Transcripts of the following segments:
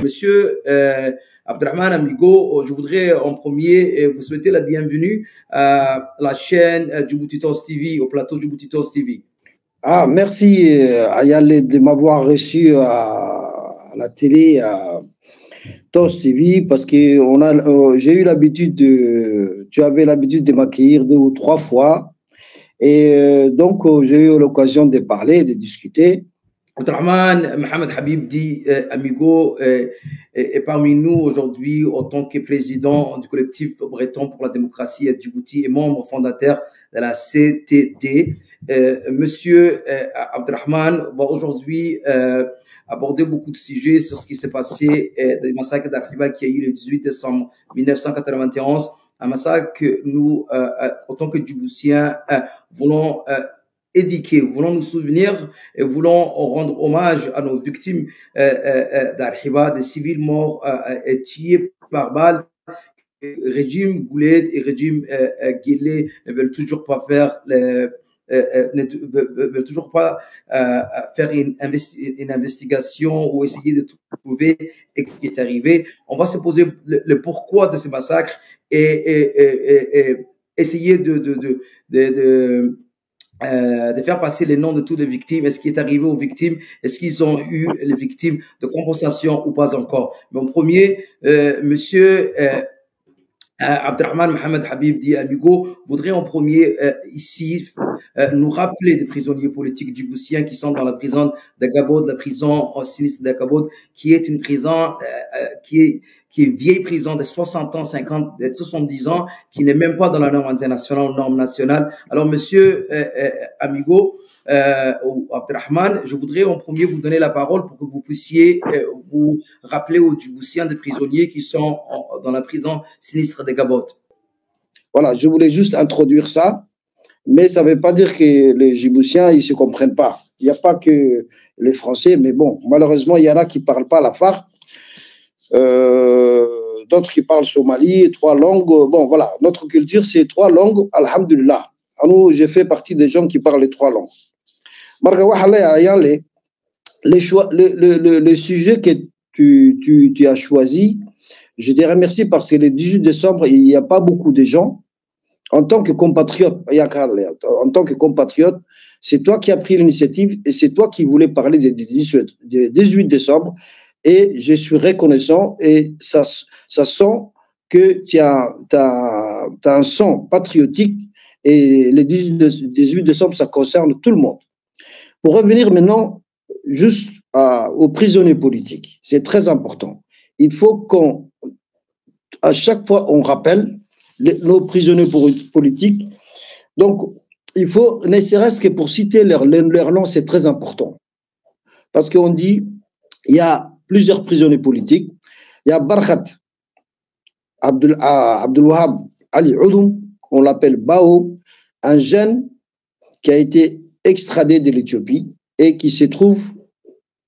Monsieur Abdrahman Amigo, je voudrais en premier vous souhaiter la bienvenue à la chaîne Djibouti Toast TV, au plateau Djibouti Toast TV. Ah, merci Ayale de m'avoir reçu à la télé, à Toast TV, parce que j'ai eu l'habitude tu avais l'habitude de m'accueillir 2 ou 3 fois. Et donc, j'ai eu l'occasion de parler, de discuter. Abdrahman Mohamed Habib dit Amigo est parmi nous aujourd'hui en tant que président du collectif breton pour la démocratie à Djibouti et membre fondateur de la CTD. Monsieur Abdrahman va aujourd'hui aborder beaucoup de sujets sur ce qui s'est passé des massacres d'Arhiba qui a eu le 18 décembre 1991. Un massacre que nous, en tant que Djiboutiens, voulons éduquer, voulons nous souvenir et voulons rendre hommage à nos victimes d'Arhiba, des civils morts et tués par balles. Régime Goulet et régime Guélé ne veulent toujours pas faire veulent toujours pas faire une investigation ou essayer de trouver ce qui est arrivé. On va se poser le pourquoi de ces massacres et essayer de faire passer les noms de toutes les victimes. Est-ce qui est arrivé aux victimes? Est-ce qu'ils ont eu les victimes de compensation ou pas encore? Mais en premier, monsieur Abdrahman Mohamed Habib dit Amigo voudrait en premier ici nous rappeler des prisonniers politiques djiboutiens qui sont dans la prison d'Agabod, la prison sinistre d'Agabod, qui est une prison qui est vieille prison de 60 ans, 50, 70 ans, qui n'est même pas dans la norme internationale, norme nationale. Alors, monsieur Amigo ou Abdrahman, je voudrais en premier vous donner la parole pour que vous puissiez vous rappeler aux Djiboutiens des prisonniers qui sont dans la prison sinistre de Gabot. Voilà, je voulais juste introduire ça, mais ça ne veut pas dire que les Djiboutiens, ils ne se comprennent pas. Il n'y a pas que les Français, mais bon, malheureusement, il y en a qui ne parlent pas la FAR. D'autres qui parlent somali, 3 langues. Bon, voilà, notre culture, c'est 3 langues, alhamdulillah. Nous, j'ai fait partie des gens qui parlent les 3 langues. Le sujet que tu as choisi, je te remercie parce que le 18 décembre, il n'y a pas beaucoup de gens. En tant que compatriote, c'est toi qui as pris l'initiative et c'est toi qui voulais parler du 18 décembre. Et je suis reconnaissant et ça sent que tu as un sang patriotique et le 18 décembre, ça concerne tout le monde. Pour revenir maintenant juste aux prisonniers politiques, c'est très important. Il faut à chaque fois, on rappelle nos prisonniers politiques. Donc, il faut, ne serait-ce que pour citer leur nom, c'est très important. Parce qu'on dit, il y a plusieurs prisonniers politiques. Il y a Barkhat Abdelwahab Ali Oudoum, on l'appelle Bao, un jeune qui a été extradé de l'Éthiopie et qui se trouve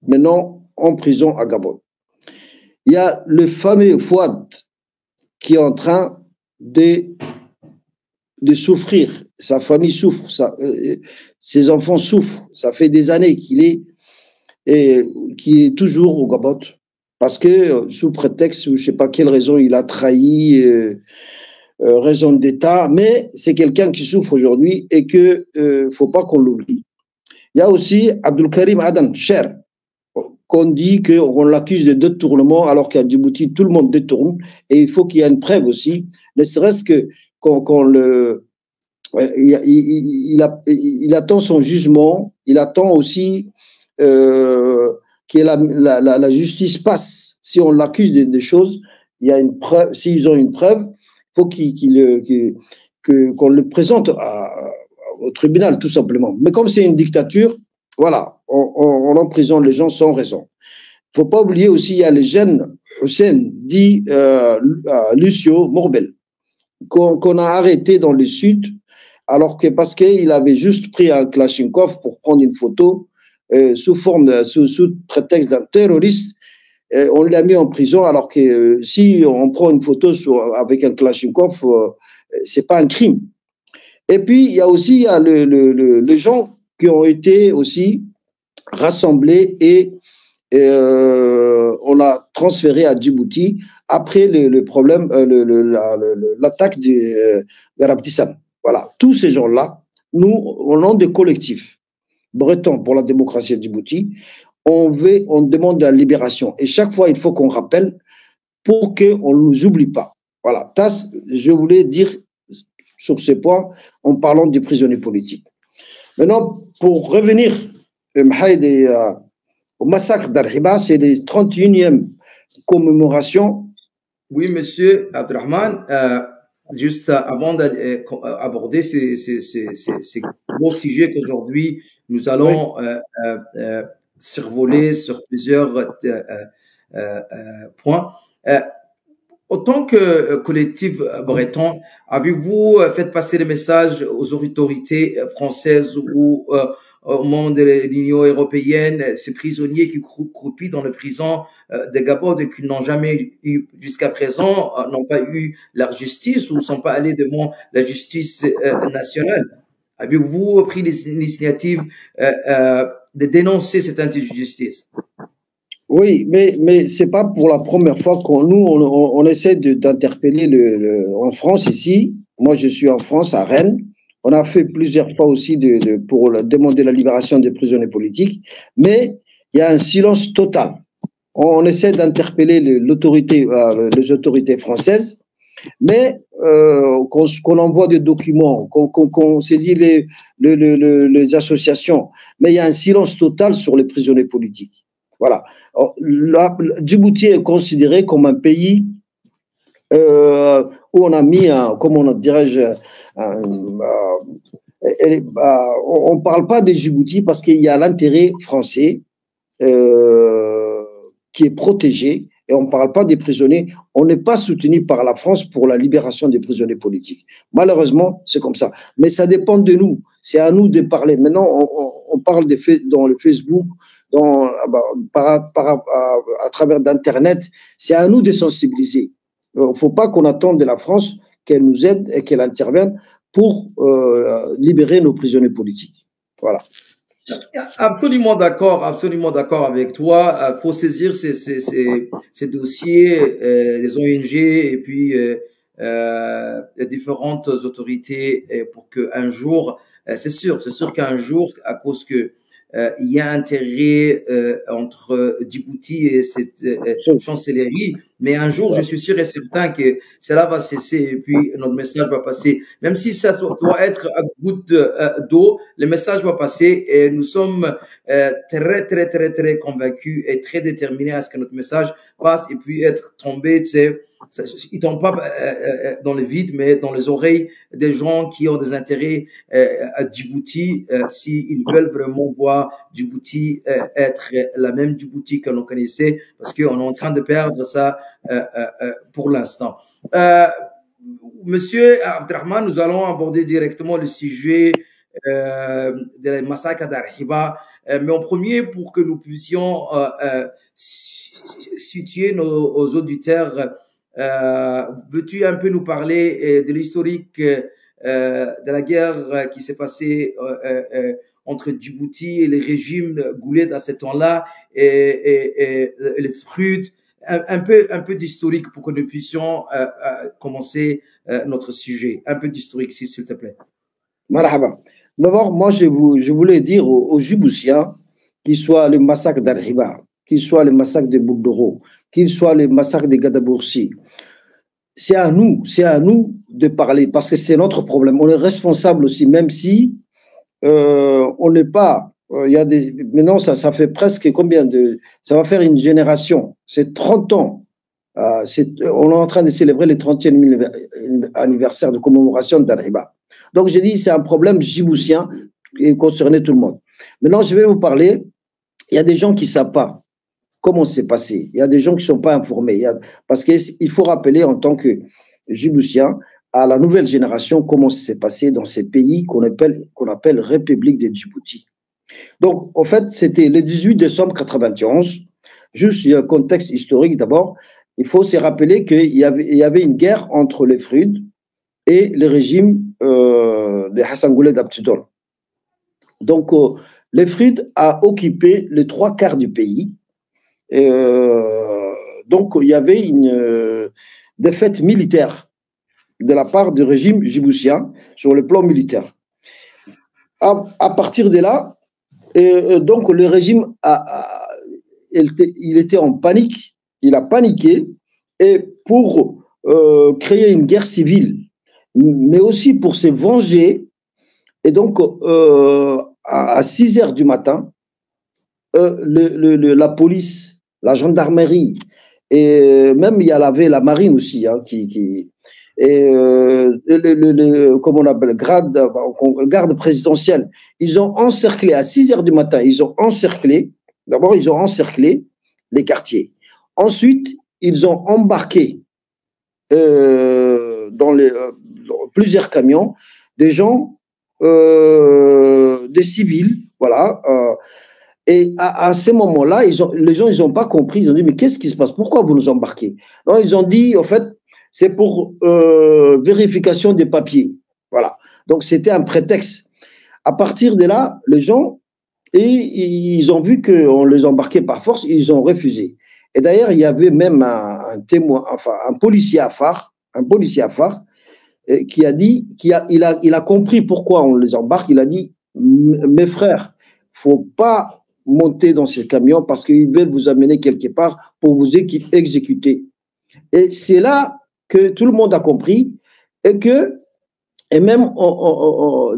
maintenant en prison à Gabon. Il y a le fameux Fouad qui est en train de souffrir. Sa famille souffre, ses enfants souffrent. Ça fait des années qu'il est toujours au Gabon parce que sous prétexte, je ne sais pas quelle raison, il a trahi raison d'État, mais c'est quelqu'un qui souffre aujourd'hui et que faut pas qu'on l'oublie. Il y a aussi Abdul Karim Adan Cher, qu'on dit qu'on l'accuse de détournement alors qu'à Djibouti tout le monde détourne et il faut qu'il y ait une preuve aussi, ne serait-ce que il attend son jugement, il attend aussi que la justice passe. Si on l'accuse de choses, il y a une preuve. S'ils ont une preuve, il faut qu'on le présente au tribunal, tout simplement. Mais comme c'est une dictature, voilà, on emprisonne les gens sans raison. Il ne faut pas oublier aussi, il y a les jeunes Hussein, dit Lucio Morbel, qu'on a arrêté dans le sud, alors que parce qu'il avait juste pris un Kalachnikov pour prendre une photo, sous prétexte d'un terroriste, on l'a mis en prison alors que si on prend une photo avec un Kalachnikov, c'est pas un crime. Et puis il y a aussi les gens qui ont été aussi rassemblés et on l'a transféré à Djibouti après le problème, l'attaque de Garabtissam. Voilà, tous ces gens-là, nous, au nom des collectifs bretons pour la démocratie à Djibouti, on demande la libération. Et chaque fois, il faut qu'on rappelle pour qu'on ne nous oublie pas. Voilà, je voulais dire sur ce point en parlant des prisonniers politiques. Maintenant, pour revenir au massacre d'Arhiba, c'est les 31e commémorations. Oui, monsieur Abdelrahman, juste avant d'aborder ces gros sujets qu'aujourd'hui nous allons survoler sur plusieurs points. En tant que collectif breton, avez-vous fait passer le message aux autorités françaises ou au monde de l'Union européenne, ces prisonniers qui croupissent dans les prisons de Gabon et qui n'ont jamais eu, jusqu'à présent, n'ont pas eu leur justice ou ne sont pas allés devant la justice nationale? Avez-vous pris l'initiative de dénoncer cette injustice? Oui, mais c'est pas pour la première fois on essaie d'interpeller en France ici. Moi, je suis en France, à Rennes. On a fait plusieurs fois aussi pour demander la libération des prisonniers politiques, mais il y a un silence total. On essaie d'interpeller les autorités françaises, mais qu'on envoie des documents, qu'on saisit les associations, mais il y a un silence total sur les prisonniers politiques. Voilà. Djibouti est considéré comme un pays où on a mis, comment on dirait-je, on ne parle pas de Djibouti parce qu'il y a l'intérêt français qui est protégé et on ne parle pas des prisonniers. On n'est pas soutenu par la France pour la libération des prisonniers politiques. Malheureusement, c'est comme ça. Mais ça dépend de nous. C'est à nous de parler. Maintenant, on parle dans le Facebook, à travers d'Internet. C'est à nous de sensibiliser. Il ne faut pas qu'on attende de la France qu'elle nous aide et qu'elle intervienne pour libérer nos prisonniers politiques. Voilà. Absolument d'accord avec toi. Il faut saisir ces dossiers des ONG et puis les différentes autorités pour qu'un jour, c'est sûr qu'un jour, à cause que il y a intérêt entre Djibouti et cette chancellerie, mais un jour, je suis sûr et certain que cela va cesser et puis notre message va passer. Même si ça doit être à goutte d'eau, le message va passer et nous sommes très convaincus et très déterminés à ce que notre message passe et puis être tombé, tu sais, il tombe pas dans le vide, mais dans les oreilles des gens qui ont des intérêts à Djibouti, s'ils veulent vraiment voir Djibouti être la même Djibouti que l'on connaissait, parce qu'on est en train de perdre ça pour l'instant. Monsieur Abdelrahman, nous allons aborder directement le sujet des massacres d'Arhiba, mais en premier, pour que nous puissions situer nos auditeurs, veux-tu un peu nous parler de l'historique de la guerre qui s'est passée entre Djibouti et les régimes goulés à ce temps-là et les fruits, un peu d'historique pour que nous puissions commencer notre sujet. Un peu d'historique, s'il te plaît. Marhaba. D'abord, moi, je voulais dire aux Djiboutiens, qu'il soit le massacre d'Arhiba, qu'il soit le massacre de Boudoro, qu'il soit le massacre de Gadaboursi, c'est à nous de parler parce que c'est notre problème. On est responsable aussi, même si on n'est pas. Maintenant, ça fait presque ça va faire une génération. C'est 30 ans. On est en train de célébrer le 30e anniversaire de commémoration d'Arhiba. Donc, j'ai dit, c'est un problème djiboutien qui concernait tout le monde. Maintenant, je vais vous parler. Il y a des gens qui ne savent pas comment c'est passé. Il y a des gens qui ne sont pas informés. Parce qu'il faut rappeler en tant que Djiboutien à la nouvelle génération comment ça s'est passé dans ces pays qu'on appelle République de Djibouti. Donc, en fait, c'était le 18 décembre 1991. Juste, il y a un contexte historique d'abord. Il faut se rappeler qu'il y avait une guerre entre les Frudes et le régime de Hassan Gouled Abtidol. Donc, les Frudes a occupé les 3/4 du pays. Et, donc, il y avait une défaite militaire de la part du régime djiboutien sur le plan militaire. À partir de là, donc le régime il était en panique, il a paniqué, et pour créer une guerre civile, mais aussi pour se venger. Et donc, à 6 heures du matin, la police, la gendarmerie, et même il y avait la marine aussi, hein, et comment on appelle, garde présidentielle, ils ont encerclé à 6 heures du matin, d'abord ils ont encerclé les quartiers. Ensuite, ils ont embarqué dans plusieurs camions des gens, des civils, voilà. Et à ce moment-là, les gens, ils n'ont pas compris. Ils ont dit, mais qu'est-ce qui se passe? Pourquoi vous nous embarquez? Alors, ils ont dit, en fait, c'est pour vérification des papiers. Voilà. Donc, c'était un prétexte. À partir de là, les gens, ils ont vu qu'on les embarquait par force, ils ont refusé. Et d'ailleurs, il y avait même un témoin, enfin, un policier à phare, qui a dit, il a compris pourquoi on les embarque. Il a dit, mes frères, faut pas monter dans ces camions parce qu'ils veulent vous amener quelque part pour vous exécuter. Et c'est là que tout le monde a compris et même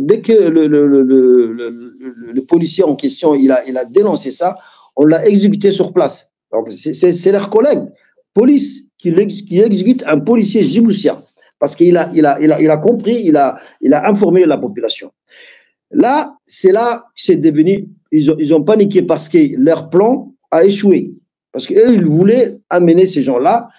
dès que le policier en question il a dénoncé ça, on l'a exécuté sur place. Donc c'est leurs collègues police qui exécute un policier djiboutien parce qu'il a compris, il a informé la population. Là, c'est devenu, ils ont paniqué parce que leur plan a échoué. Parce qu'eux, ils voulaient amener ces gens-là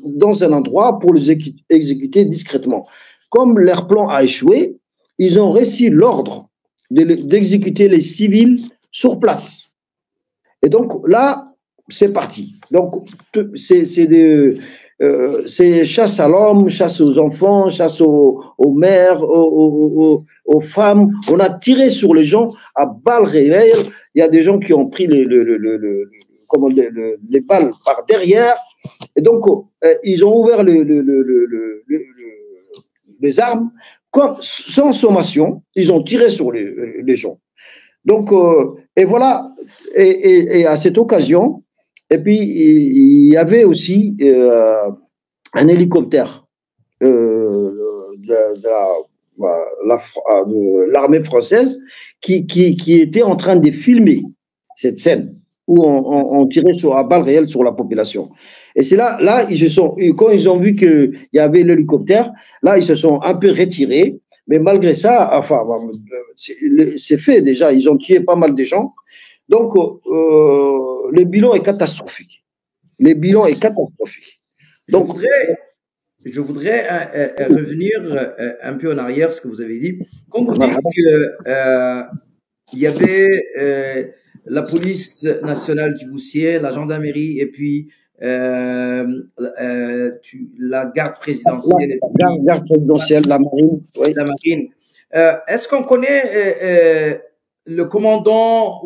dans un endroit pour les exécuter discrètement. Comme leur plan a échoué, ils ont reçu l'ordre d'exécuter les civils sur place. Et donc là, c'est parti. Donc, c'est chasse à l'homme, chasse aux enfants, chasse aux mères, aux femmes. On a tiré sur les gens à balles réelles. Il y a des gens qui ont pris les balles par derrière. Et donc, ils ont ouvert les armes sans sommation. Ils ont tiré sur les gens. Donc, et voilà. Et à cette occasion, et puis, il y avait aussi un hélicoptère de l'armée française qui était en train de filmer cette scène où on tirait à balles réelles sur la population. Et c'est là quand ils ont vu qu'il y avait l'hélicoptère, là, ils se sont un peu retirés. Mais malgré ça, enfin, c'est fait déjà. Ils ont tué pas mal de gens. Donc, le bilan est catastrophique. Donc, je voudrais revenir un peu en arrière, ce que vous avez dit. Quand vous dites qu'il y avait la police nationale djiboutienne, la gendarmerie et puis la garde présidentielle. La garde présidentielle, la marine. Oui. La marine. Est-ce qu'on connaît le commandant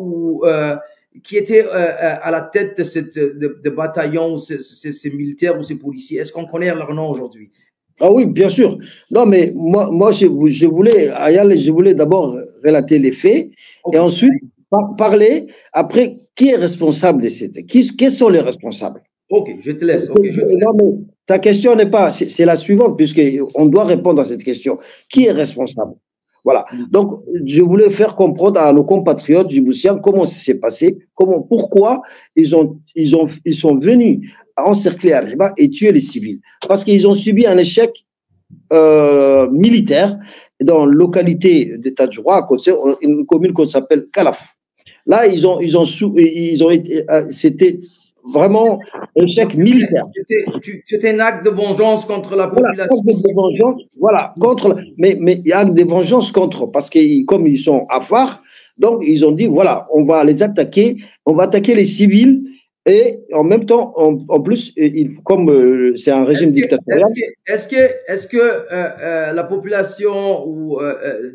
qui était à la tête de bataillon, ces militaires ou ces policiers? Est-ce qu'on connaît leur nom aujourd'hui? Ah oui, bien sûr. Non, mais moi je voulais d'abord relater les faits, okay, et ensuite parler après qui est responsable de cette. Quels sont les responsables? Ok, je te laisse. Okay, non, mais ta question n'est pas, c'est la suivante, puisqu'on doit répondre à cette question. Qui est responsable? Voilà. Donc, je voulais faire comprendre à nos compatriotes djiboutiens comment ça s'est passé, pourquoi ils sont venus encercler Arriba et tuer les civils. Parce qu'ils ont subi un échec militaire dans la localité d'État du Roi, à côté, une commune qu'on s'appelle Kalaf. Là, c'était vraiment un échec militaire. C'était un acte de vengeance contre la population. Voilà, mais il y a acte de vengeance contre, parce que comme ils sont affaires, donc ils ont dit, voilà, on va les attaquer, on va attaquer les civils, et en même temps, en plus, comme c'est un régime dictatorial. Est-ce que la population ou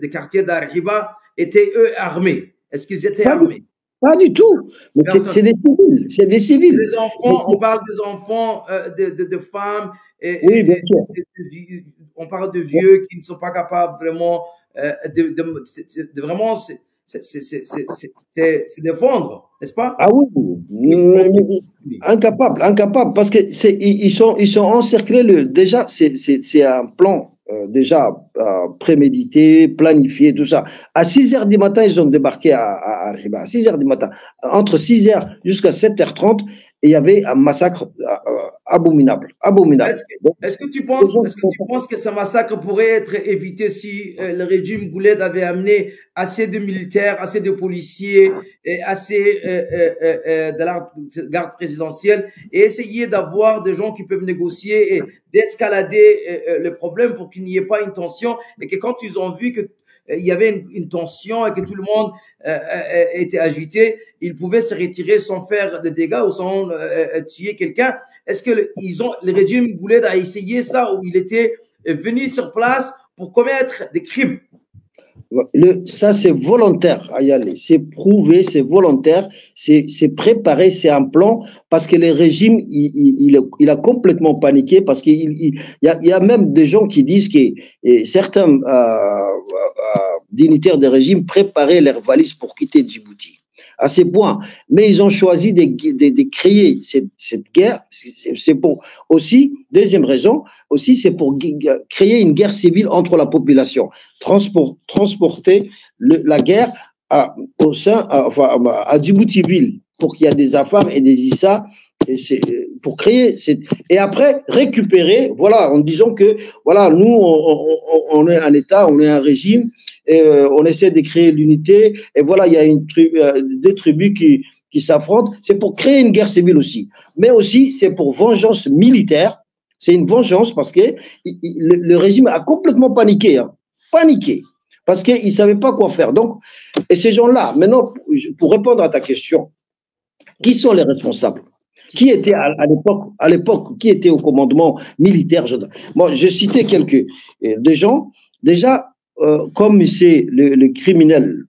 des quartiers d'Arhiba étaient, eux, armés? Est-ce qu'ils étaient armés? Pas du tout. Mais Personne. c'est des civils. C'est des civils. Les enfants, on parle des enfants, de femmes, Oui, bien sûr. on parle de vieux qui ne sont pas capables vraiment de vraiment se défendre, n'est-ce pas? Ah oui, Oui, oui. incapable, incapable, parce que ils sont encerclés. Déjà, c'est un plan déjà prémédité, planifié, tout ça. À 6 heures du matin, ils ont débarqué à Riba. À 6 heures du matin, entre 6 heures jusqu'à 7h30, il y avait un massacre abominable, abominable. Donc, les gens Est-ce que tu penses que ce massacre pourrait être évité si le régime Gouled avait amené assez de militaires, assez de policiers, et assez de la garde présidentielle et essayer d'avoir des gens qui peuvent négocier et d'escalader le problème pour qu'il n'y ait pas une tension et que quand ils ont vu que il y avait une tension et que tout le monde était agité, ils pouvaient se retirer sans faire de dégâts ou sans tuer quelqu'un. Est-ce que le régime Gouled a essayé ça ou il était venu sur place pour commettre des crimes? Ça, c'est volontaire à y aller. C'est prouvé, c'est volontaire, c'est préparé, c'est un plan parce que le régime, il a complètement paniqué parce qu'il y a même des gens qui disent que certains dignitaires du régime préparaient leurs valises pour quitter Djibouti. À ces points. Mais ils ont choisi de créer cette guerre. C'est pour aussi, deuxième raison, aussi, c'est pour créer une guerre civile entre la population. Transporter la guerre à Djibouti-Ville pour qu'il y ait des affaires et des ISA pour créer et après récupérer, voilà, en disant que voilà, nous on est un État, on est un régime, et on essaie de créer l'unité et voilà, il y a deux tribus qui s'affrontent. C'est pour créer une guerre civile aussi, mais aussi c'est pour vengeance militaire. C'est une vengeance parce que le régime a complètement paniqué, hein, paniqué parce qu'il ne savait pas quoi faire. Donc, et ces gens-là, maintenant, pour répondre à ta question, qui sont les responsables? Qui était à l'époque, qui était au commandement militaire? Moi, je citais quelques des gens. Déjà, comme c'est le criminel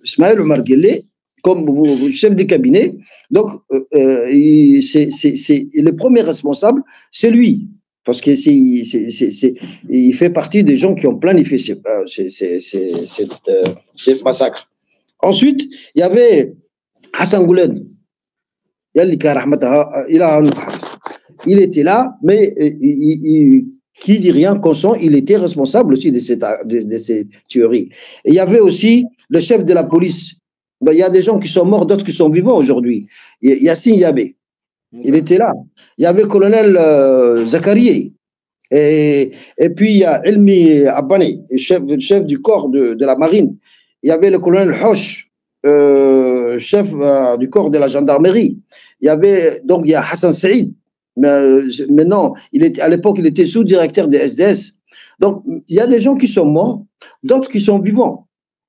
Ismaël Omar Guelleh, comme chef de cabinet, donc c'est le premier responsable, c'est lui. Parce que il fait partie des gens qui ont planifié ces massacres. Ensuite, il y avait Hassan Gouled. Il était là, mais qui dit rien consent, il était responsable aussi de ces tueries. Et il y avait aussi le chef de la police. Ben, il y a des gens qui sont morts, d'autres qui sont vivants aujourd'hui. Yassine Yabé, il était là. Il y avait le colonel Zakaria. Et puis il y a Elmi Abani, chef du corps de la marine. Il y avait le colonel Hoche, chef du corps de la gendarmerie. Il y a Hassan Saïd. Maintenant, à l'époque, il était sous-directeur des SDS. Donc, il y a des gens qui sont morts, d'autres qui sont vivants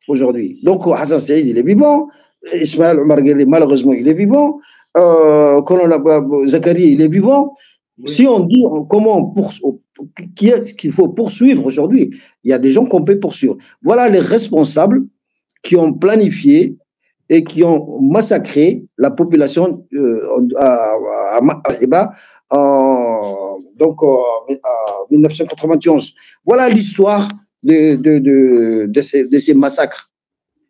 aujourd'hui. Donc, Hassan Saïd, il est vivant. Ismaël Omar Guelleh, malheureusement, il est vivant. Colonel Zakaria, il est vivant. Oui. Si on dit qui est-ce qu'il faut poursuivre aujourd'hui, il y a des gens qu'on peut poursuivre. Voilà les responsables qui ont planifié et qui ont massacré la population à Riba en 1991. Voilà l'histoire de ces massacres.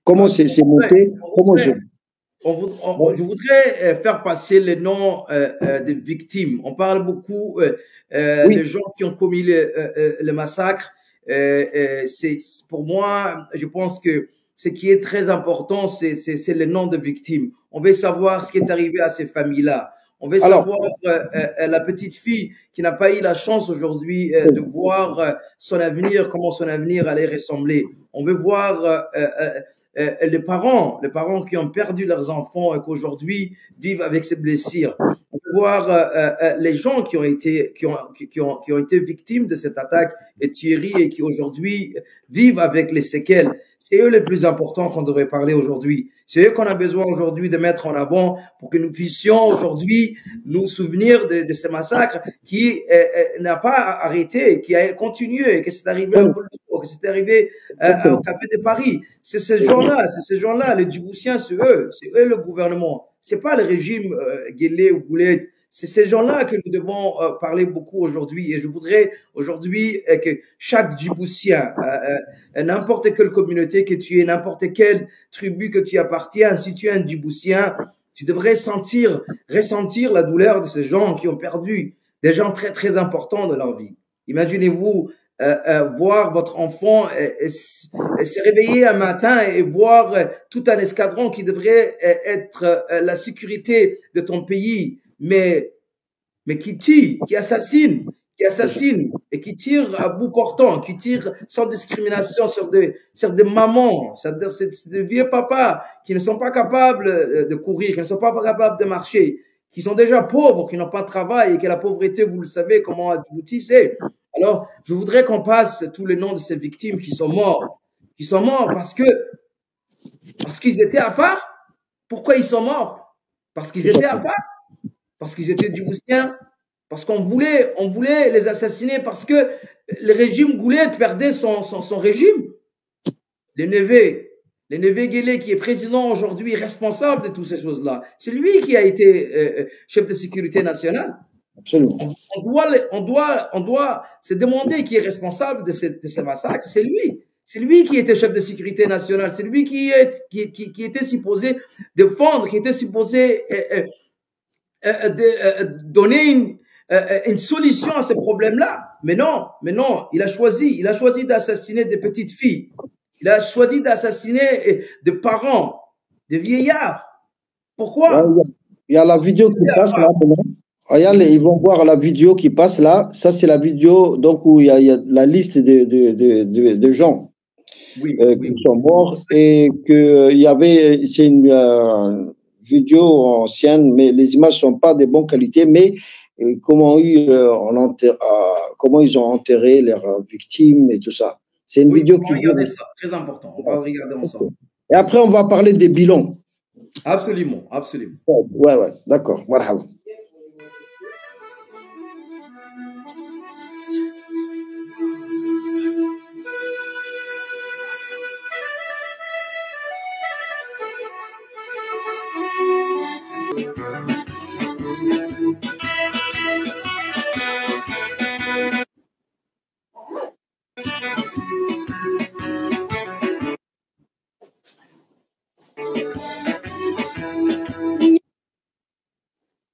Comment c'est monté, je voudrais faire passer les noms des victimes. On parle beaucoup des gens qui ont commis le massacre. Pour moi, je pense que ce qui est très important, c'est le nom de victimes. On veut savoir ce qui est arrivé à ces familles-là. On veut savoir la petite fille qui n'a pas eu la chance aujourd'hui de voir son avenir, comment son avenir allait ressembler. On veut voir les parents qui ont perdu leurs enfants et qu'aujourd'hui vivent avec ces blessures. On peut voir les gens qui ont été victimes de cette attaque et tuerie et qui aujourd'hui vivent avec les séquelles. C'est eux les plus importants qu'on devrait parler aujourd'hui. C'est eux qu'on a besoin aujourd'hui de mettre en avant pour que nous puissions aujourd'hui nous souvenir de ce massacre qui n'a pas arrêté, qui a continué et que c'est arrivé que c'est arrivé au Café de Paris. C'est ces gens-là, les Djiboutiens, c'est eux le gouvernement. C'est pas le régime Guelleh ou Goulet. C'est ces gens-là que nous devons parler beaucoup aujourd'hui. Et je voudrais aujourd'hui que chaque Djiboutien, n'importe quelle communauté que tu es, n'importe quelle tribu que tu appartiens, si tu es un Djiboutien, tu devrais ressentir la douleur de ces gens qui ont perdu des gens très, très importants dans leur vie. Imaginez-vous voir votre enfant se réveiller un matin et voir tout un escadron qui devrait être la sécurité de ton pays, mais qui tue, qui assassine et qui tire à bout portant, qui tire sans discrimination sur des mamans, c'est-à-dire des vieux papas qui ne sont pas capables de courir, qui ne sont pas capables de marcher, qui sont déjà pauvres, qui n'ont pas de travail et que la pauvreté, vous le savez comment à Djibouti c'est. Alors, je voudrais qu'on passe tous les noms de ces victimes qui sont morts parce qu'ils étaient afars. Pourquoi ils sont morts? Parce qu'ils étaient afars, parce qu'ils étaient Djiboutiens, parce qu'on voulait les assassiner, parce que le régime Goulet perdait son régime. Le neveu Guelleh, qui est président aujourd'hui, responsable de toutes ces choses-là. C'est lui qui a été chef de sécurité nationale. Absolument. On doit se demander qui est responsable de ce massacre. C'est lui. C'est lui qui était chef de sécurité nationale. C'est lui qui était supposé défendre, qui était supposé donner une solution à ces problèmes-là. Mais non, il a choisi d'assassiner des petites filles. Il a choisi d'assassiner des parents, des vieillards. Pourquoi? Il y a la vidéo qui passe là. Regarde, ils vont voir la vidéo qui passe là. Ça, c'est la vidéo donc, où il y a la liste de gens qui sont morts et c'est une vidéo ancienne, mais les images ne sont pas de bonne qualité, mais comment ils ont enterré leurs victimes et tout ça. C'est une vidéo qui... Regardez ça, très important. On va regarder ensemble. Et après, on va parler des bilans. Absolument. Ouais, d'accord. Marhaba.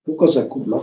Pourquoi ça coupe là?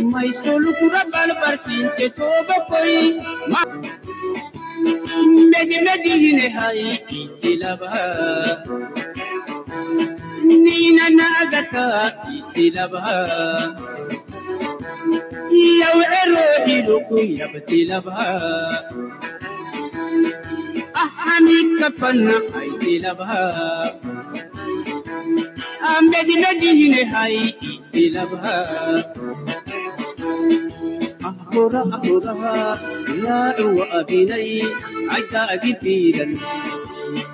Mai solo pura balbar sinte toba koi medine hai itilaba nina nagata itilaba yaw ero hiluku yabtilaba ahami kapana itilaba medine hai itilaba أخورها لا وأبيني عيدا أجفيلا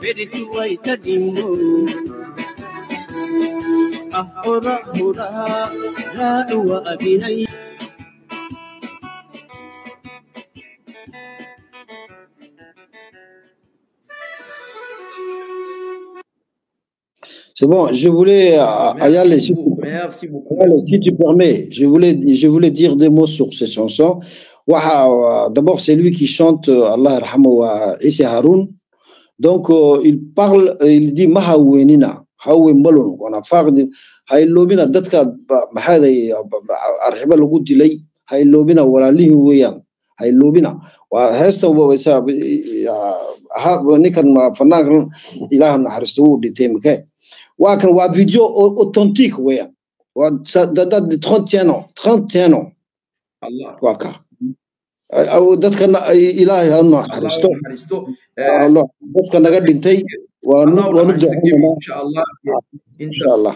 بدت ويتدمو أخورها لا وأبيني. C'est bon, je voulais, Ayale, merci beaucoup. Si tu permets, je voulais dire des mots sur cette chanson. D'abord, c'est lui qui chante Allah yarhamu wa Issa Haroun. Donc, il parle, il dit Mahawenina. hawe malon wana faqdi hay loobina dadka maxaaday arxiba lagu dilay hay loobina walaalihi weeyaan hay loobina waa heesta waysa ninkan fanaankan ilaaha naxariisto uu dhintay makay waa kan waa video authentique weeyaan waa dad 31 ans Allah waa ka dadkana ilaahay ha naxariisto Allah dadka naga dhintay waa Inch'Allah.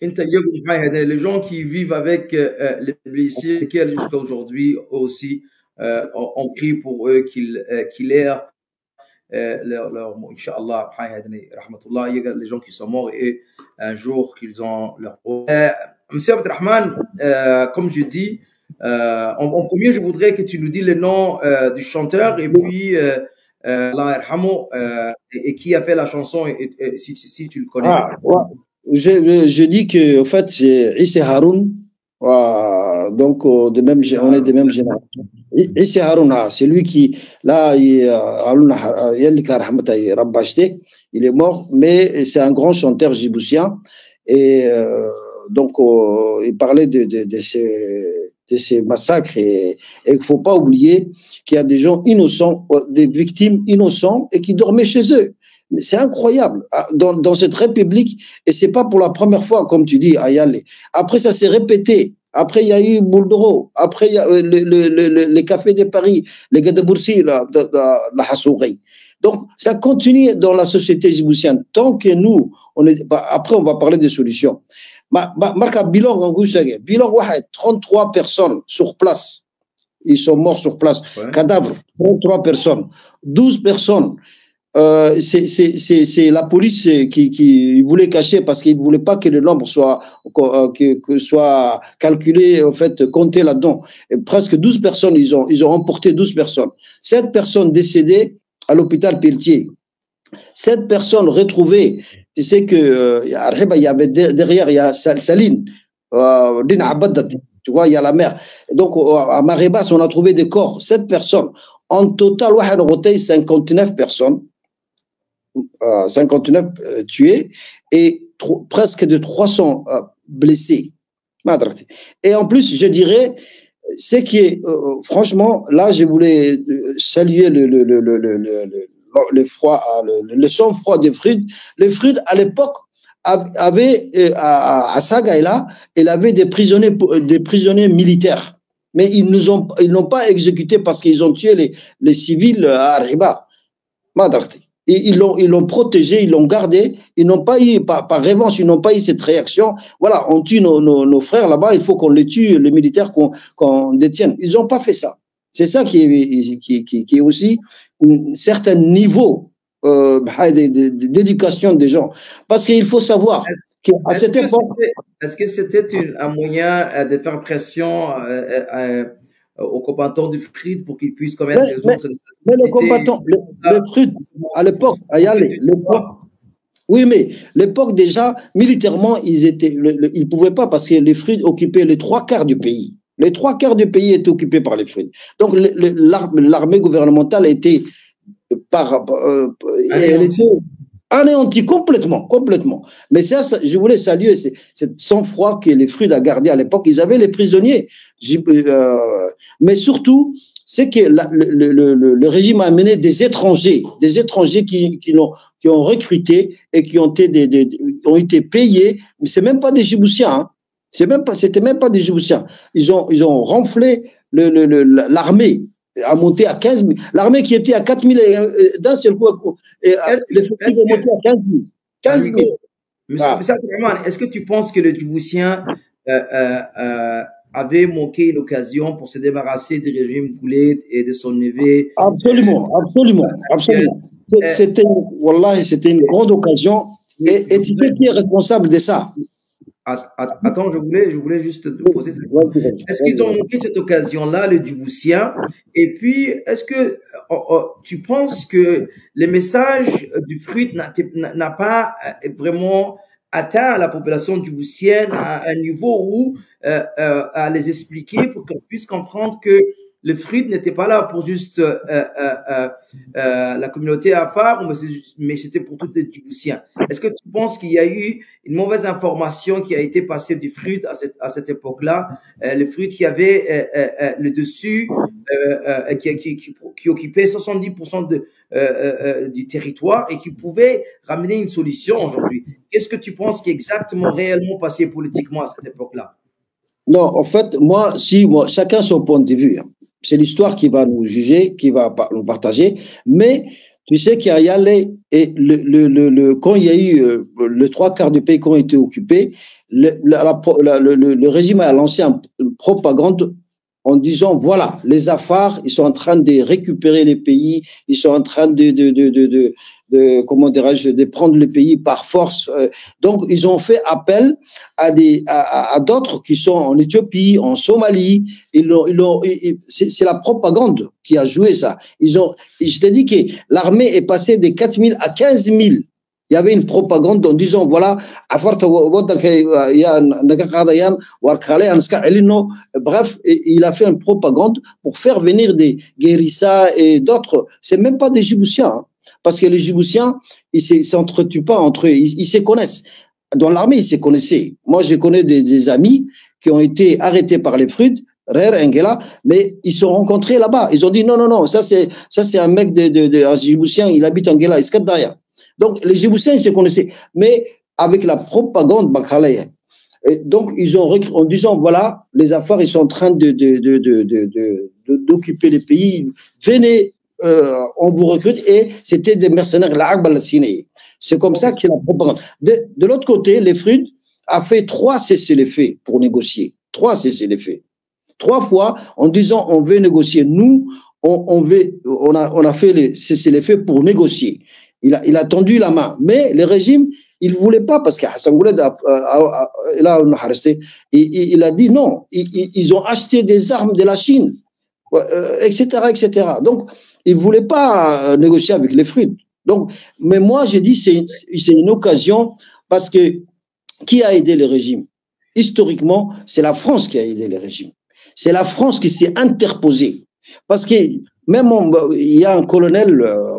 Inch'Allah. Les gens qui vivent avec les blessés, lesquels jusqu'à aujourd'hui aussi, on prie pour eux qu'ils aient leur Inch'Allah, rahmatullah, les gens qui sont morts et un jour qu'ils ont leur Monsieur Abdelrahman, comme je dis, en premier, je voudrais que tu nous dis le nom du chanteur et puis Allah yarhamou, et qui a fait la chanson, si tu le connais. Je dis que en fait c'est Issa Haroun, donc de même on est de même génération. Issa Haroun, c'est lui qui là il est mort, mais c'est un grand chanteur djiboutien et donc il parlait de ces massacres et il faut pas oublier qu'il y a des gens innocents, des victimes innocents et qui dormaient chez eux. C'est incroyable dans cette république et c'est pas pour la première fois comme tu dis à y aller. Après ça s'est répété. Après il y a eu Bouldoro. Après il y a les cafés de Paris, les gars de Boursi, la Hassouri. Donc ça continue dans la société djiboutienne. Tant que nous, après on va parler des solutions. Marca bilan en Goussage. Bilan 33 personnes sur place. Ils sont morts sur place. Ouais. Cadavre, 33 personnes. 12 personnes. C'est la police qui voulait cacher parce qu'il ne voulait pas que le nombre soit calculé, en fait, compté là-dedans. Presque 12 personnes, ils ont emporté 12 personnes. 7 personnes décédées à l'hôpital Pelletier. 7 personnes retrouvées. Tu sais que il y avait derrière, il y a Saline, tu vois, il y a la mer. Donc, à Marébas, on a trouvé des corps. 7 personnes. En total, on a 59 personnes. 59 tués et presque de 300 blessés. Et en plus, je dirais, c'est que franchement, là, je voulais saluer le sang-froid des Fruits. Les Fruits, à l'époque, avaient à Sagaïla, il avait des prisonniers militaires. Mais ils n'ont pas exécuté parce qu'ils ont tué les civils à Arriba. Ils l'ont protégé, ils l'ont gardé, ils n'ont pas eu, par revanche, ils n'ont pas eu cette réaction. Voilà, on tue nos frères là-bas, il faut qu'on les tue, les militaires qu'on détienne. Ils n'ont pas fait ça. C'est ça qui est aussi un certain niveau d'éducation des gens. Parce qu'il faut savoir qu'à cette époque... Est-ce que c'était un moyen de faire pression aux combattants du FRID pour qu'ils puissent commettre les autres... Mais les combattants, le FRID, à l'époque, oui, mais l'époque déjà, militairement, ils pouvaient pas parce que les FRID occupaient les 3/4 du pays. Les 3/4 du pays étaient occupés par les FRID. Donc l'armée gouvernementale était elle était anéantie complètement. Mais ça, je voulais saluer cette sang-froid que les Fruits a gardé à l'époque. Ils avaient les prisonniers. Mais surtout, c'est que le régime a amené des étrangers qui ont recruté et qui ont été payés. Mais c'est même pas des Djiboutiens, hein. C'était même pas des Djiboutiens. Ils ont renflé l'armée. A monté à 15 000. L'armée qui était à 4 000 d'un seul coup. L'effectif est monté à 15 000. Est-ce que tu penses que les Djiboutiens avaient manqué l'occasion pour se débarrasser du régime Boulet et de son neveu? Absolument. C'était une grande occasion. Et tu sais qui est responsable de ça? Attends, je voulais juste te poser cette question. Est-ce qu'ils ont manqué cette occasion-là, les Djiboutiens? Et puis, est-ce que tu penses que le message du FRUIT n'a pas vraiment atteint la population djiboutienne à un niveau où à les expliquer pour qu'on puisse comprendre que le FRUD n'était pas là pour juste la communauté afar, mais c'était pour tous les Djiboutiens. Est-ce que tu penses qu'il y a eu une mauvaise information qui a été passée du FRUD à cette époque-là, le FRUD qui avait le dessus, qui occupait 70% du territoire et qui pouvait ramener une solution aujourd'hui? Qu'est-ce que tu penses qui est exactement réellement passé politiquement à cette époque-là? Non, en fait, moi, chacun son point de vue. C'est l'histoire qui va nous juger, qui va nous partager. Mais tu sais qu'il y a les quand il y a eu les 3/4 du pays qui ont été occupés, le régime a lancé une propagande en disant voilà, les Afars, ils sont en train de récupérer les pays, ils sont en train comment dirais-je, de prendre le pays par force. Donc ils ont fait appel à d'autres qui sont en Éthiopie, en Somalie. C'est la propagande qui a joué ça. Je t'ai dit que l'armée est passée de 4 000 à 15 000. Il y avait une propagande en disant voilà, bref, il a fait une propagande pour faire venir des guérissas et d'autres. C'est même pas des Djiboutiens, hein, parce que les Djiboutiens, ils s'entretuent pas entre eux, ils se connaissent. Dans l'armée, ils se connaissaient. Moi, je connais des amis qui ont été arrêtés par les FRUD, mais ils se sont rencontrés là-bas. Ils ont dit non, ça c'est un mec un Djiboutien, il habite en Gela, il Donc, les Djiboutiens, ils se connaissaient. Mais avec la propagande Bakhalaya. Donc, en disant, voilà, les Afars, ils sont en train d'occuper les pays. Venez, on vous recrute. Et c'était des mercenaires, c'est comme ça qu'il y a la propagande. De l'autre côté, les FRUD a fait 3 cessez-les-feux pour négocier. 3 cessez-les-feux. 3 fois, en disant, on veut négocier. Nous, on a fait les cessez-les-feux pour négocier. Il a tendu la main, mais le régime, il voulait pas parce que Hassan Gouled il a dit non. Ils ont acheté des armes de la Chine, etc., etc. Donc, il voulait pas négocier avec les FRUD. Donc, mais moi, j'ai dit c'est une occasion parce que qui a aidé le régime? Historiquement, c'est la France qui a aidé le régime. C'est la France qui s'est interposée parce que même il y a un colonel,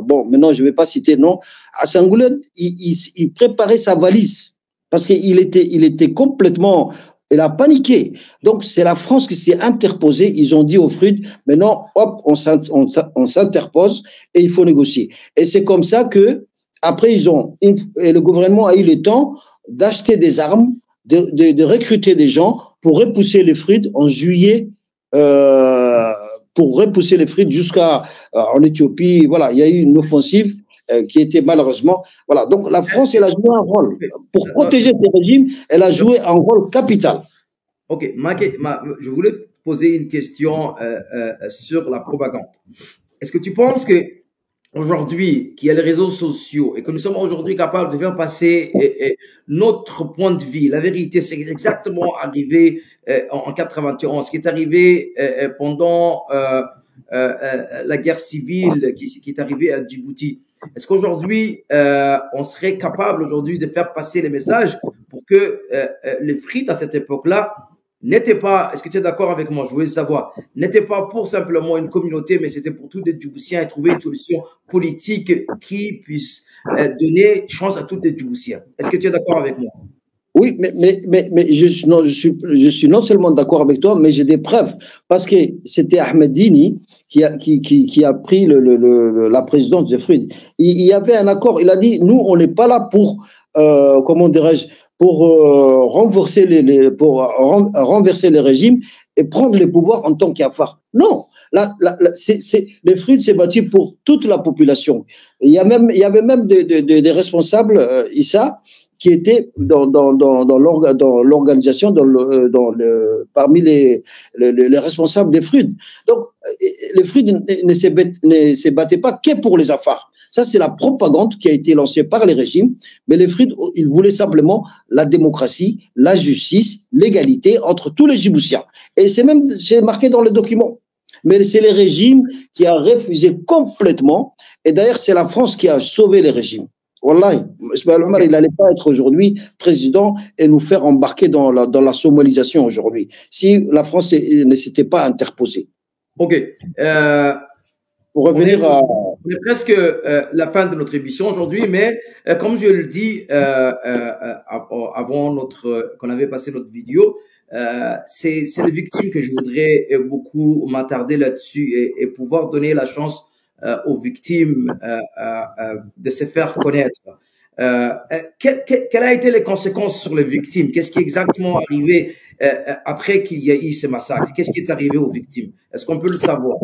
bon, maintenant je ne vais pas citer non, à Sangouled, il préparait sa valise parce qu'il était complètement, il a paniqué. Donc c'est la France qui s'est interposée. Ils ont dit aux FRUD, maintenant, hop, on s'interpose et il faut négocier. Et c'est comme ça que après et le gouvernement a eu le temps d'acheter des armes, de recruter des gens pour repousser les FRUD en juillet. Pour repousser les FRUD jusqu'à en Éthiopie. Voilà, il y a eu une offensive qui était malheureusement. Voilà, donc la France, elle a joué un rôle. Pour protéger ce régime, elle a joué un rôle capital. Ok, je voulais poser une question sur la propagande. Est-ce que tu penses que aujourd'hui, qu'il y a les réseaux sociaux et que nous sommes aujourd'hui capables de faire passer notre point de vue, la vérité, c'est exactement arrivé en 91, qui est arrivé pendant la guerre civile qui est arrivée à Djibouti. Est-ce qu'aujourd'hui, on serait capable aujourd'hui de faire passer les messages pour que les FRUD à cette époque-là n'était pas, est-ce que tu es d'accord avec moi? Je voulais savoir, n'était pas pour simplement une communauté, mais c'était pour tous les Djiboutiens et trouver une solution politique qui puisse donner chance à tous les Djiboutiens. Est-ce que tu es d'accord avec moi? Oui, mais je suis non seulement d'accord avec toi, mais j'ai des preuves. Parce que c'était Ahmed Dini qui a pris la présidence de FRUD. Il y avait un accord, il a dit, nous, on n'est pas là pour, comment dirais-je, pour renverser les régimes et prendre le pouvoir en tant qu'Afar. Non, les FRUD s'est battu pour toute la population. Il y avait même des responsables, Issa, qui étaient dans l'organisation, parmi les responsables des FRUD. Donc, les FRUD ne se battaient pas que pour les Afars. Ça, c'est la propagande qui a été lancée par les régimes. Mais les FRUD, ils voulaient simplement la démocratie, la justice, l'égalité entre tous les Djiboutiens. Et c'est marqué dans le document. Mais c'est les régimes qui a refusé complètement. Et d'ailleurs, c'est la France qui a sauvé les régimes. Wallahi, Ismaël Omar, il n'allait pas être aujourd'hui président et nous faire embarquer dans la somalisation aujourd'hui, si la France ne s'était pas interposée. Ok. Pour revenir à... On est presque la fin de notre émission aujourd'hui, mais comme je le dis avant qu'on avait passé notre vidéo, c'est les victimes que je voudrais beaucoup m'attarder là-dessus et pouvoir donner la chance aux victimes de se faire connaître. Quelles a été les conséquences sur les victimes? Qu'est-ce qui est exactement arrivé après qu'il y a eu ce massacre? Qu'est-ce qui est arrivé aux victimes? Est-ce qu'on peut le savoir?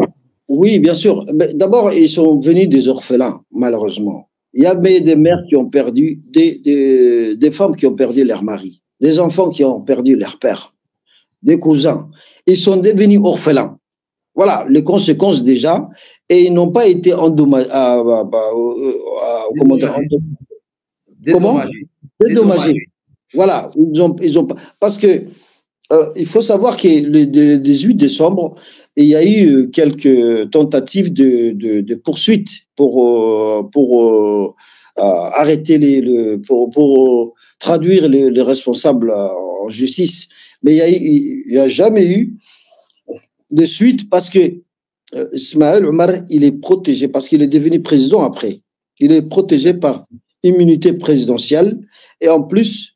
Oui, bien sûr. D'abord, ils sont venus des orphelins, malheureusement. Il y avait des mères qui ont perdu, des femmes qui ont perdu leur mari, des enfants qui ont perdu leur père, des cousins. Ils sont devenus orphelins. Voilà les conséquences déjà. Et ils n'ont pas été endommagés. Dédommagés. Voilà. Ils ont pas. Parce que il faut savoir que le 18 décembre, il y a eu quelques tentatives de poursuite pour arrêter pour traduire les responsables en justice. Mais il y a jamais eu de suite parce que Ismaël Omar, il est protégé parce qu'il est devenu président après. Il est protégé par immunité présidentielle et en plus,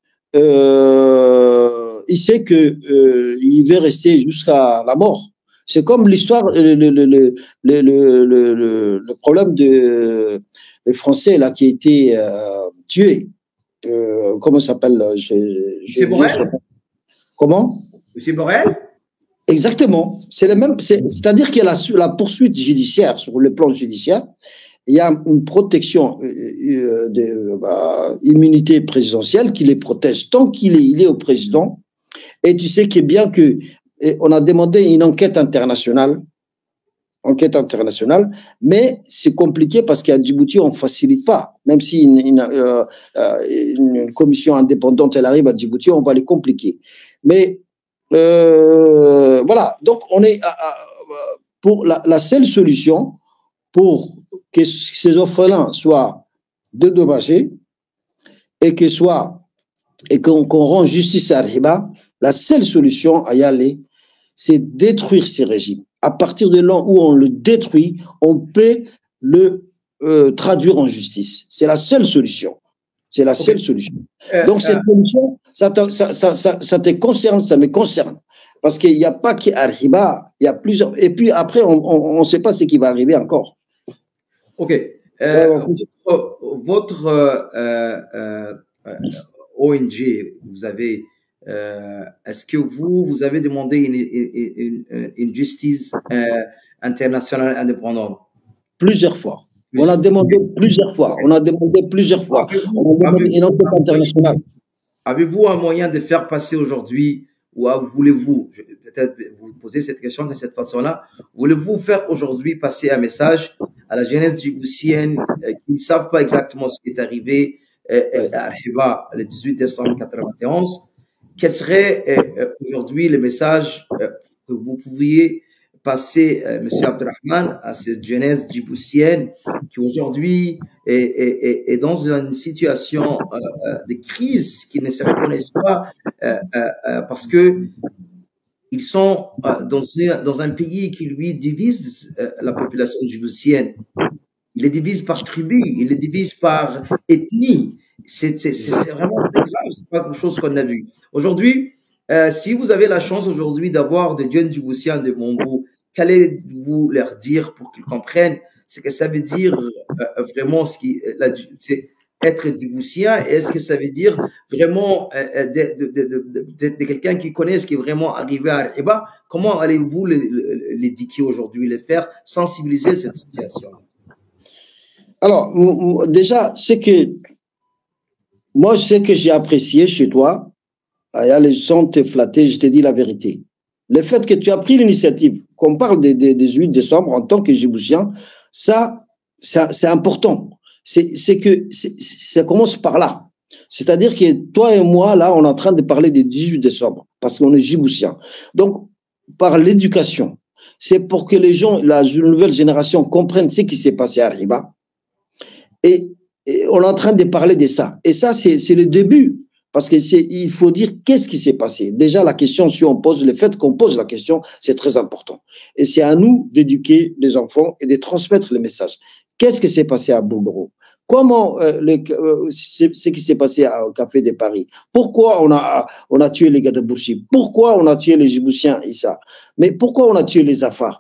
il sait que il va rester jusqu'à la mort. C'est comme l'histoire, le problème des Français là qui a été tué. Comment ça s'appelle? C'est Borrell. Comment? C'est Borrell. Exactement. C'est le même. C'est-à-dire qu'il y a la poursuite judiciaire sur le plan judiciaire. Il y a une protection immunité présidentielle qui les protège tant qu'il est au président. Et tu sais qu'il est bien que on a demandé une enquête internationale, mais c'est compliqué parce qu'à Djibouti on facilite pas. Même si une commission indépendante elle arrive à Djibouti, on va les compliquer. Mais voilà. Donc on est pour la seule solution pour que ces orphelins soient dédommagés et qu'on rende justice à Arriba, la seule solution à y aller, c'est détruire ces régimes. À partir de là où on le détruit, on peut le traduire en justice. C'est la seule solution. C'est la seule solution. Donc cette solution, ça te concerne, ça me concerne. Parce qu'il n'y a pas qu'Arriba, il y a plusieurs. Et puis après, on ne sait pas ce qui va arriver encore. Ok. Votre ONG, vous avez, est-ce que vous avez demandé une justice internationale indépendante? Plusieurs fois. On a demandé plusieurs fois. On a demandé une enquête internationale. Avez-vous un moyen de faire passer aujourd'hui, ou voulez-vous, peut-être vous poser cette question de cette façon-là, voulez-vous faire aujourd'hui passer un message à la jeunesse djiboutienne qui ne savent pas exactement ce qui est arrivé à Arriba le 18 décembre 1991? Quel serait aujourd'hui le message que vous pouviez passer, M. Abdelrahman, à cette jeunesse djiboutienne qui aujourd'hui est dans une situation de crise, qui ne se reconnaissent pas parce que ils sont dans un pays qui lui divise la population djiboutienne. Il les divise par tribu, il les divise par ethnie. C'est vraiment très grave, c'est pas quelque chose qu'on a vu. Aujourd'hui, si vous avez la chance aujourd'hui d'avoir des jeunes djiboutiens devant vous, qu'allez-vous leur dire pour qu'ils comprennent ce que ça veut dire vraiment c'est être djiboutien? Est-ce que ça veut dire vraiment de quelqu'un qui connaît ce qui est vraiment arrivé à Arriba? Comment allez-vous l'éduquer aujourd'hui, les faire sensibiliser à cette situation? Alors, déjà, moi, ce que j'ai apprécié chez toi, les gens te flatter, je te dis la vérité. Le fait que tu as pris l'initiative, qu'on parle des 18 décembre en tant que Djiboutien, ça c'est important. Ça commence par là. C'est-à-dire que toi et moi, là, on est en train de parler des 18 décembre, parce qu'on est Djiboutien. Donc, par l'éducation, c'est pour que les gens, la nouvelle génération comprenne ce qui s'est passé à Arriba. Et on est en train de parler de ça. Et ça, c'est le début Parce que il faut dire qu'est-ce qui s'est passé. Déjà, la question, si on pose, le fait qu'on pose la question, c'est très important. Et c'est à nous d'éduquer les enfants et de transmettre le message. Qu'est-ce qui s'est passé à Bourdoro? Comment ce qui s'est passé au Café de Paris? Pourquoi on a tué les gars de Bourchi? Pourquoi on a tué les Djiboutiens, Issa? Mais pourquoi on a tué les Afars?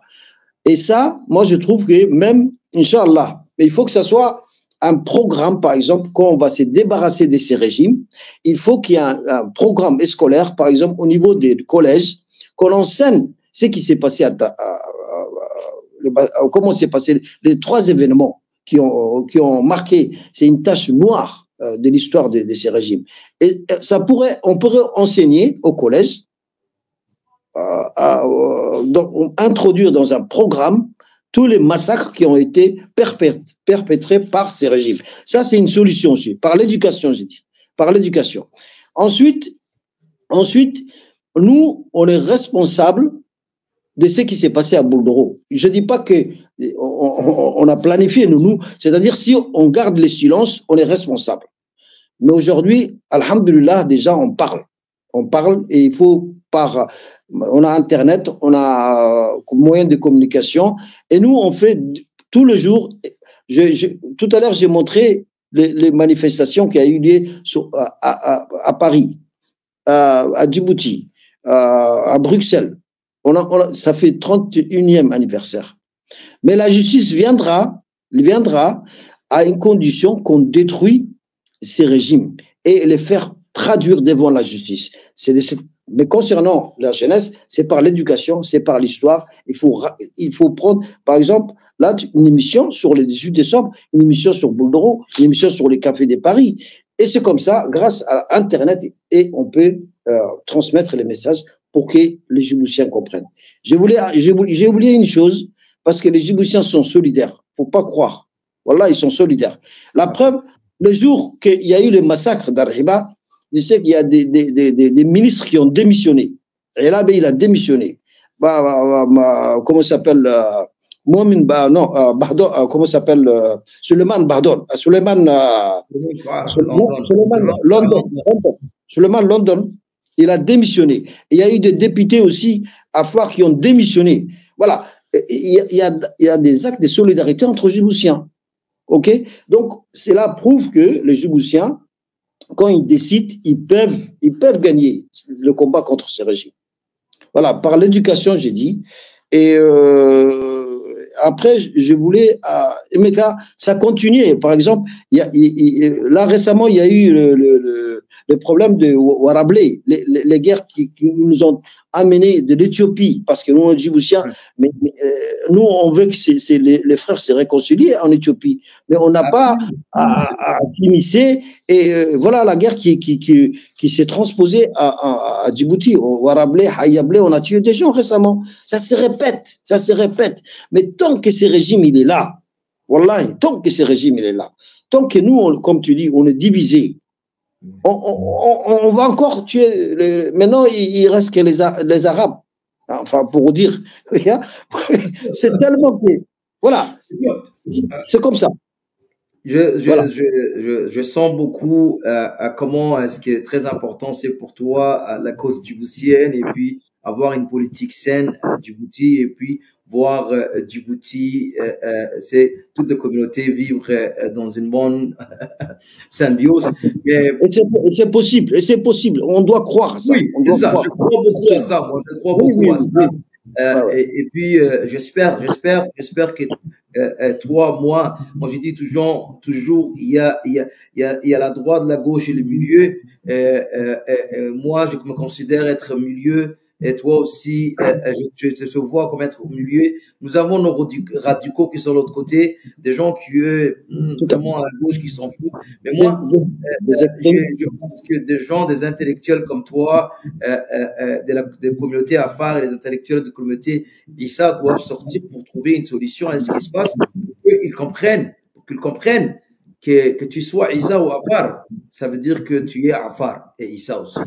Et ça, moi, je trouve que même, Inch'Allah, il faut que ça soit un programme, par exemple, quand on va se débarrasser de ces régimes, il faut qu'il y ait un programme scolaire, par exemple, au niveau des collèges, qu'on enseigne ce qui s'est passé comment s'est passé les 3 événements qui ont marqué, c'est une tache noire de l'histoire de ces régimes. Et on pourrait enseigner au collège, introduire dans un programme tous les massacres qui ont été perpétrés par ces régimes. Ça, c'est une solution aussi, par l'éducation, j'ai dit, par l'éducation. Ensuite, nous, on est responsable de ce qui s'est passé à Bourdoro. Je ne dis pas qu'on a planifié, nous, c'est-à-dire si on garde le silence, on est responsable. Mais aujourd'hui, alhamdulillah, déjà, on parle. On parle et il faut on a Internet, on a moyens de communication et nous, on fait tous les jours. Tout à l'heure, j'ai montré les manifestations qui ont eu lieu à Paris, à Djibouti, à Bruxelles. Ça fait 31e anniversaire. Mais la justice viendra à une condition qu'on détruit ces régimes et les faire traduire devant la justice. Mais concernant la jeunesse, c'est par l'éducation, c'est par l'histoire. Il faut prendre, par exemple, là, une émission sur le 18 décembre, une émission sur Bourdoro, une émission sur les cafés de Paris. Et c'est comme ça, grâce à Internet, et on peut transmettre les messages pour que les Djiboutiens comprennent. J'ai oublié une chose, parce que les Djiboutiens sont solidaires. Faut pas croire. Voilà, ils sont solidaires. La preuve, le jour qu'il y a eu le massacre d'Arhiba, je sais qu'il y a des ministres qui ont démissionné. Et là, il a démissionné. Comment s'appelle Mohamed, comment s'appelle Suleiman Bardon. Suleiman London, il a démissionné. Et il y a eu des députés aussi à Foire qui ont démissionné. Voilà. Il y a des actes de solidarité entre Djiboutiens. OK? Donc, cela prouve que les Djiboutiens, quand ils décident, ils peuvent gagner le combat contre ce régime. Voilà, par l'éducation, j'ai dit. Et après, je voulais, Emeka, ça continue. Par exemple, là récemment, il y a eu le problème de Warablé, les guerres qui nous ont amenés de l'Éthiopie, parce que nous, on est Djiboutiens, mais nous, on veut que les frères se réconcilient en Éthiopie, mais on n'a pas à s'immiscer. Et voilà la guerre qui s'est transposée à Djibouti. Warablé, Hayablé, on a tué des gens récemment. Ça se répète. Mais tant que ce régime, il est là, wallahi, tant que ce régime, il est là, tant que nous, comme tu dis, on est divisés, on va encore tuer. Maintenant, il reste que les Arabes. Enfin, pour dire, c'est tellement que, voilà, c'est comme ça. Je sens beaucoup à comment est-ce que très important c'est pour toi la cause djiboutienne et puis avoir une politique saine à Djibouti et puis voir Djibouti, c'est toute la communauté vivre dans une bonne symbiose. Mais c'est possible, on doit croire à ça. Oui, c'est ça, je crois beaucoup à ça, moi, je crois beaucoup à ça. Et puis, j'espère que toi, moi, je dis toujours, il y a la droite, la gauche et le milieu. Moi, je me considère être au milieu. Et toi aussi, je te vois comme être au milieu. Nous avons nos radicaux qui sont de l'autre côté, des gens qui, notamment à la gauche, qui s'en foutent. Mais moi, je pense que des intellectuels comme toi, des communautés Afar et des intellectuels de communauté Issa doivent sortir pour trouver une solution à ce qui se passe, pour qu'ils comprennent que tu sois Issa ou Afar. Ça veut dire que tu es Afar et Issa aussi.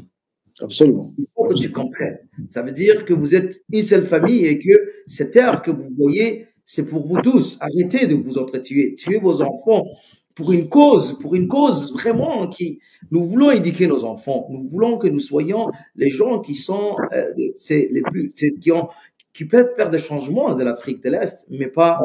Absolument. Il faut que tu comprennes. Ça veut dire que vous êtes une seule famille et que cette terre que vous voyez, c'est pour vous tous. Arrêtez de vous entretuer. Tuez vos enfants. pour une cause vraiment qui, nous voulons éduquer nos enfants. Nous voulons que nous soyons les gens qui sont, c'est les plus, qui peuvent faire des changements de l'Afrique de l'Est, mais pas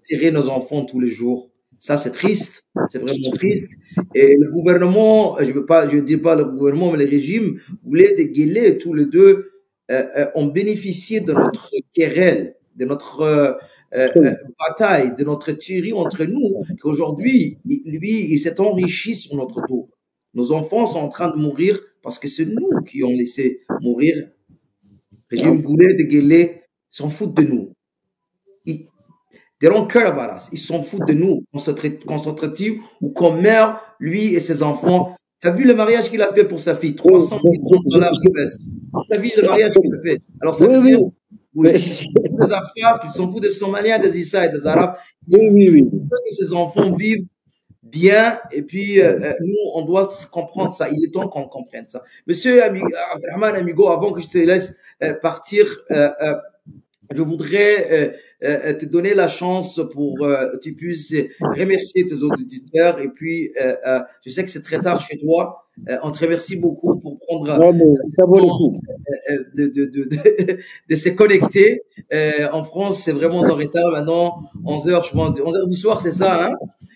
tirer nos enfants tous les jours. Ça, c'est triste. C'est vraiment triste. Et le gouvernement, je dis pas le gouvernement, mais le régime voulait dégueuler tous les deux, ont bénéficié de notre querelle, de notre, bataille, de notre tuerie entre nous, qu'aujourd'hui, lui, il s'est enrichi sur notre dos. Nos enfants sont en train de mourir parce que c'est nous qui ont laissé mourir. Le régime voulait dégueuler, s'en foutent de nous. They don't care about us. Ils s'en foutent de nous, qu'on s'entretue ou qu'on meurt, lui et ses enfants. T'as vu le mariage qu'il a fait pour sa fille? 300 millions de dollars US. T'as vu le mariage qu'il a fait? Alors ça veut dire, oui, ils s'en foutent des Afghans, ils s'en foutent des Somaliens, des Issa et des Arabes. Il faut que ces enfants vivent bien, et puis nous, on doit comprendre ça. Il est temps qu'on comprenne ça. Monsieur Abdelrahman Amigo, avant que je te laisse partir, je voudrais te donner la chance pour tu puisses remercier tes auditeurs, et puis je sais que c'est très tard chez toi. On te remercie beaucoup pour prendre de se connecter. En France, c'est vraiment en retard maintenant. 11h, je pense, 11h du soir, c'est ça, hein?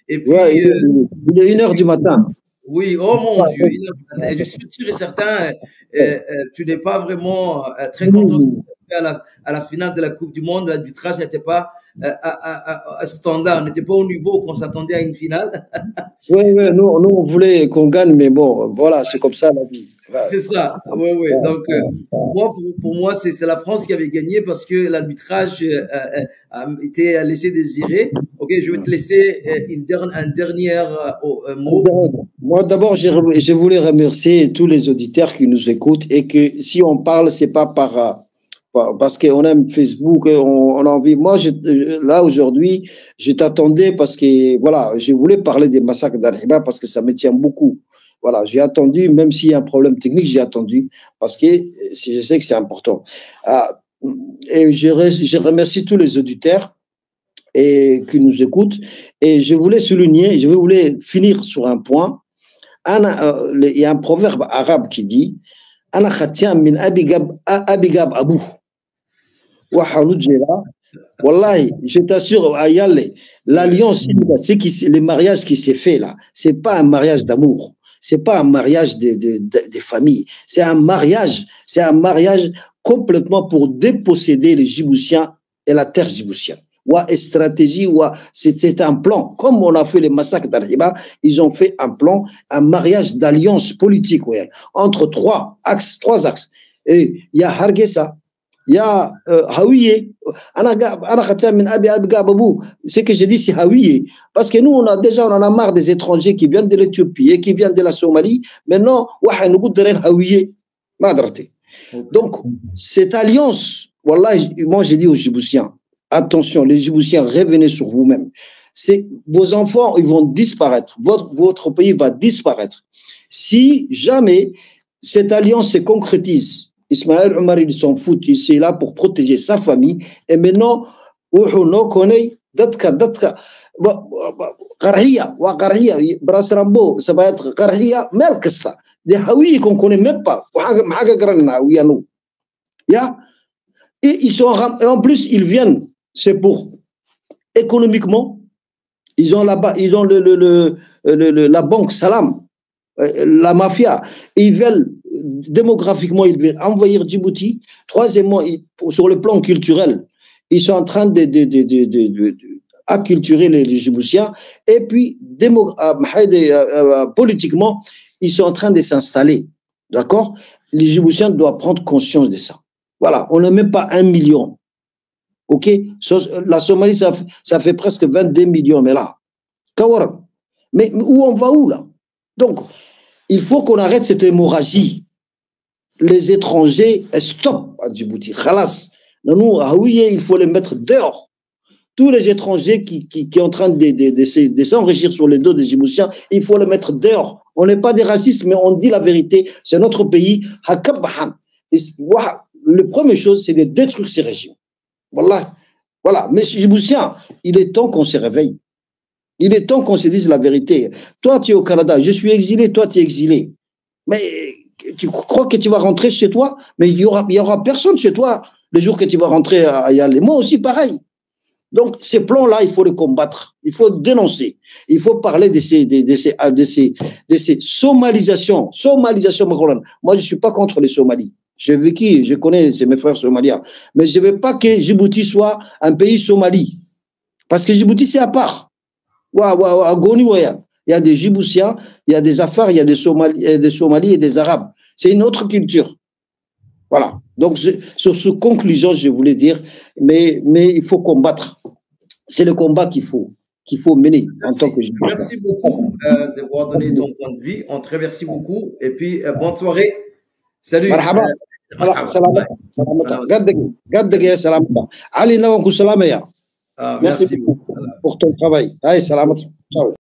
Et puis, il est 1h du matin. Oui, oh mon Dieu, 1h du matin. Et je suis sûr et certain, tu n'es pas vraiment très content à la finale de la Coupe du Monde. L'arbitrage n'était pas à standard, n'était pas au niveau qu'on s'attendait à une finale. Oui, nous, on voulait qu'on gagne, mais bon, voilà, c'est comme ça la vie. C'est ça, oui. Donc, pour moi, c'est la France qui avait gagné parce que l'arbitrage a été laissé désirer. Ok, je vais te laisser un dernier mot. Moi, d'abord, je voulais remercier tous les auditeurs qui nous écoutent, et que si on parle, c'est pas parce qu'on aime Facebook, on a envie. Moi, là, aujourd'hui, je t'attendais parce que, voilà, je voulais parler des massacres d'Al-Hiba parce que ça me tient beaucoup. Voilà, j'ai attendu, même s'il y a un problème technique, j'ai attendu parce que je sais que c'est important. Et je remercie tous les auditeurs qui nous écoutent. Et je voulais finir sur un point. Il y a un proverbe arabe qui dit « Ana khatiam min abigab abou ». Wallahi, je t'assure, l'alliance, le mariage qui s'est fait là, c'est pas un mariage d'amour, c'est pas un mariage de famille, c'est un mariage complètement pour déposséder les Djiboutiens et la terre djiboutienne. Stratégie, c'est un plan. Comme on a fait les massacres d'Al-Hiba, ils ont fait un plan, un mariage d'alliance politique entre trois axes. Et il y a Hargeisa, il y a Hawiye. Ce que je dis, c'est Hawiye. Parce que nous, on en a marre des étrangers qui viennent de l'Éthiopie et qui viennent de la Somalie. Maintenant, donc, cette alliance, moi, j'ai dit aux Djiboutiens, attention, les Djiboutiens, revenez sur vous-même. Vos enfants, ils vont disparaître. Votre pays va disparaître. Si jamais cette alliance se concrétise, Ismaël Omar, il s'en fout, il est là pour protéger sa famille. Et maintenant, on connaît Brasrambo, ça va être Qarhiya, Merkessa, des Haouis qu'on ne connaît même pas. Et ils sont, en plus, ils viennent, c'est pour économiquement, ils ont là-bas, ils ont la banque Salam, la mafia, ils veulent démographiquement, ils veulent envahir Djibouti. Troisièmement, sur le plan culturel, ils sont en train d'acculturer les Djiboutiens. Et puis, politiquement, ils sont en train de s'installer. D'accord? Les Djiboutiens doivent prendre conscience de ça. Voilà, on n'a même pas 1 million. OK? La Somalie, ça fait presque 22 millions, mais là, mais où on va où là? Donc, il faut qu'on arrête cette hémorragie. Les étrangers, stop à Djibouti. Khalas. Nous, il faut les mettre dehors. Tous les étrangers qui sont en train de s'enrichir sur les dos des Djiboutiens, il faut les mettre dehors. On n'est pas des racistes, mais on dit la vérité. C'est notre pays. La première chose, c'est de détruire ces régimes. Voilà. Mais Djiboutiens, il est temps qu'on se réveille. Il est temps qu'on se dise la vérité. Toi, tu es au Canada, je suis exilé, toi, tu es exilé. Mais tu crois que tu vas rentrer chez toi, mais il y aura personne chez toi le jour que tu vas rentrer à y aller. Moi aussi, pareil. Donc, ces plans-là, il faut les combattre. Il faut dénoncer. Il faut parler de ces somalisations. Somalisation, moi, je ne suis pas contre les Somalis. J'ai vécu, je connais mes frères somaliens. Mais je ne veux pas que Djibouti soit un pays Somali. Parce que Djibouti, c'est à part. Il y a des Djiboutiens, il y a des Afars, il y a des Somalis et des Arabes. C'est une autre culture. Voilà. Donc, sur cette conclusion, je voulais dire, mais il faut combattre. C'est le combat qu'il faut mener. Merci. En tant que Merci beaucoup d'avoir donné ton point de vue. On te remercie beaucoup. Et puis, bonne soirée. Salut. Marhaba. Merci beaucoup pour ton travail. Allez, salam. Ciao.